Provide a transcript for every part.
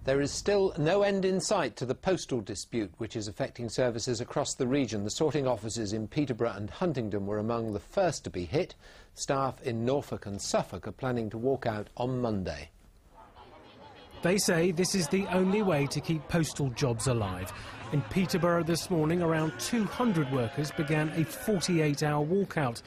There is still no end in sight to the postal dispute, which is affecting services across the region. The sorting offices in Peterborough and Huntingdon were among the first to be hit. Staff in Norfolk and Suffolk are planning to walk out on Monday. They say this is the only way to keep postal jobs alive. In Peterborough this morning, around 200 workers began a 48-hour walkout.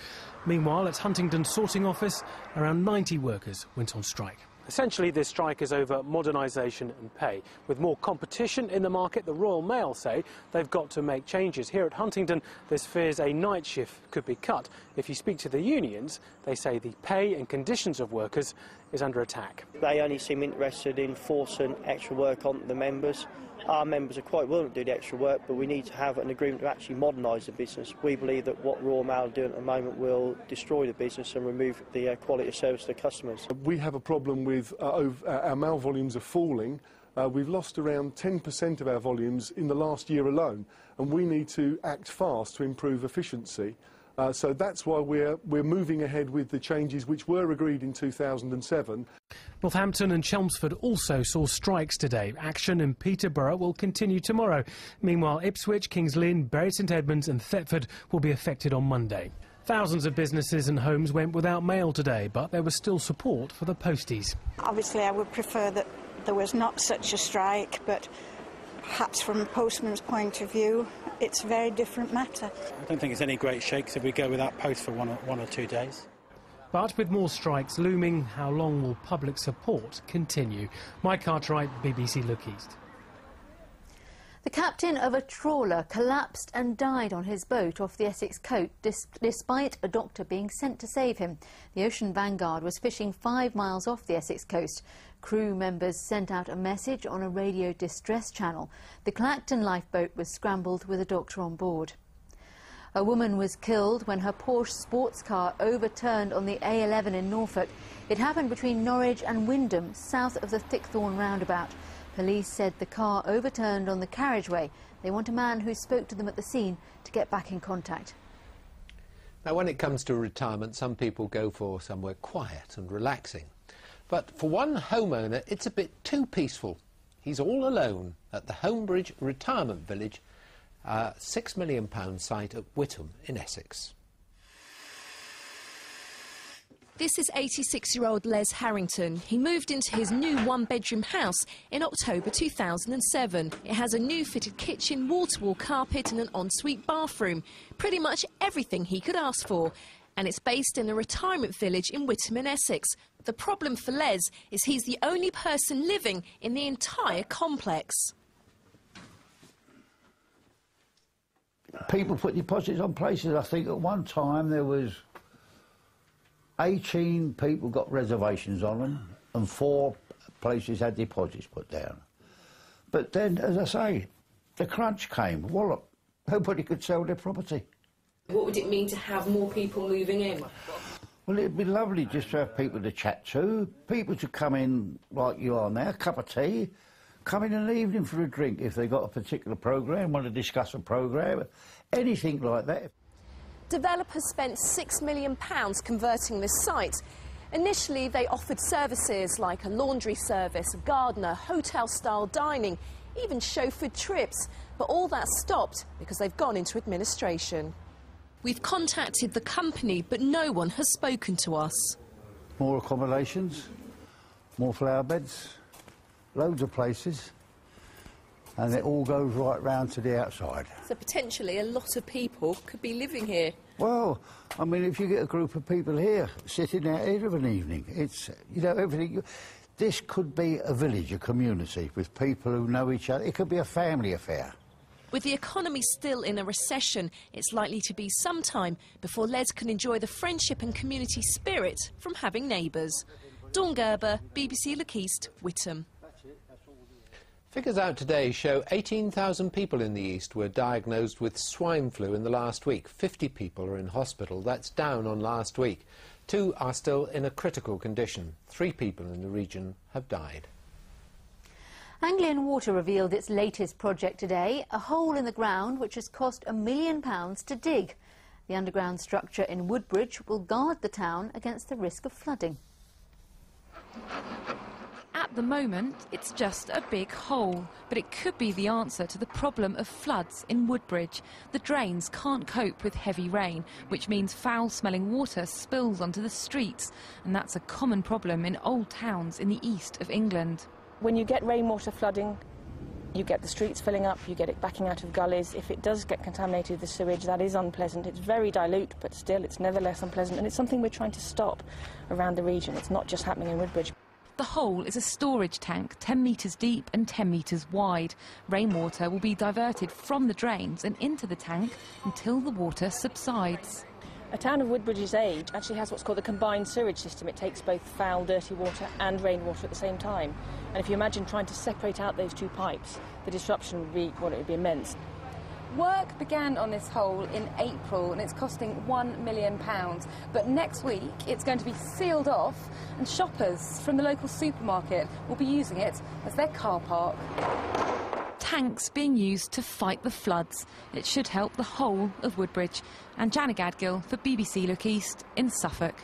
Meanwhile, at Huntingdon's sorting office, around 90 workers went on strike. Essentially, this strike is over modernisation and pay. With more competition in the market, the Royal Mail say they've got to make changes. Here at Huntingdon, there's fears a night shift could be cut. If you speak to the unions, they say the pay and conditions of workers is under attack. They only seem interested in forcing extra work on the members. Our members are quite willing to do the extra work, but we need to have an agreement to actually modernise the business. We believe that what Royal Mail are doing at the moment will destroy the business and remove the quality of service to customers. We have a problem with our mail volumes are falling. We've lost around 10% of our volumes in the last year alone, and we need to act fast to improve efficiency. So that's why we're moving ahead with the changes which were agreed in 2007. Northampton and Chelmsford also saw strikes today. Action in Peterborough will continue tomorrow. Meanwhile, Ipswich, Kings Lynn, Bury St Edmunds and Thetford will be affected on Monday. Thousands of businesses and homes went without mail today, but there was still support for the posties. Obviously, I would prefer that there was not such a strike, but perhaps from a postman's point of view, it's a very different matter. I don't think it's any great shakes if we go without post for one or 2 days. But with more strikes looming, how long will public support continue? Mike Cartwright, BBC Look East. The captain of a trawler collapsed and died on his boat off the Essex coast despite a doctor being sent to save him. The Ocean Vanguard was fishing 5 miles off the Essex coast. Crew members sent out a message on a radio distress channel. The Clacton lifeboat was scrambled with a doctor on board. A woman was killed when her Porsche sports car overturned on the A11 in Norfolk. It happened between Norwich and Wymondham, south of the Thickthorn roundabout. Police said the car overturned on the carriageway. They want a man who spoke to them at the scene to get back in contact. Now, when it comes to retirement, some people go for somewhere quiet and relaxing. But for one homeowner, it's a bit too peaceful. He's all alone at the Woodbridge retirement village, a £6 million site at Whittam in Essex. This is 86-year-old Les Harrington. He moved into his new one-bedroom house in October 2007. It has a new fitted kitchen, wall-to-wall carpet and an ensuite bathroom. Pretty much everything he could ask for. And it's based in a retirement village in Whittam in Essex. The problem for Les is he's the only person living in the entire complex. People put deposits on places. I think at one time there was 18 people got reservations on them and 4 places had deposits put down. But then, as I say, the crunch came. Wallop. Nobody could sell their property. What would it mean to have more people moving in? Well, it'd be lovely just to have people to chat to, people to come in like you are now, a cup of tea, come in the evening for a drink if they've got a particular programme, want to discuss a programme, anything like that. Developers spent £6 million converting this site. Initially, they offered services like a laundry service, a gardener, hotel-style dining, even chauffeured trips. But all that stopped because they've gone into administration. We've contacted the company, but no one has spoken to us. More accommodations, more flower beds, loads of places, and it all goes right round to the outside. So potentially a lot of people could be living here. Well, I mean, if you get a group of people here sitting out here of an evening, it's, you know, everything. This could be a village, a community with people who know each other. It could be a family affair. With the economy still in a recession, it's likely to be some time before Les can enjoy the friendship and community spirit from having neighbours. Dawn Gerber, BBC Look East, Whittam. Figures out today show 18,000 people in the East were diagnosed with swine flu in the last week. 50 people are in hospital. That's down on last week. 2 are still in a critical condition. 3 people in the region have died. Anglian Water revealed its latest project today, a hole in the ground which has cost £1 million to dig. The underground structure in Woodbridge will guard the town against the risk of flooding. At the moment, it's just a big hole, but it could be the answer to the problem of floods in Woodbridge. The drains can't cope with heavy rain, which means foul-smelling water spills onto the streets, and that's a common problem in old towns in the east of England. When you get rainwater flooding, you get the streets filling up, you get it backing out of gullies. If it does get contaminated with the sewage, that is unpleasant. It's very dilute, but still, it's nevertheless unpleasant, and it's something we're trying to stop around the region. It's not just happening in Woodbridge. The hole is a storage tank 10 metres deep and 10 metres wide. Rainwater will be diverted from the drains and into the tank until the water subsides. A town of Woodbridge's age actually has what's called a combined sewage system. It takes both foul, dirty water and rainwater at the same time. And if you imagine trying to separate out those two pipes, the disruption would be, well, it would be immense. Work began on this hole in April and it's costing £1 million. But next week it's going to be sealed off and shoppers from the local supermarket will be using it as their car park. Tanks being used to fight the floods. It should help the whole of Woodbridge. And Jana Gadgill for BBC Look East in Suffolk.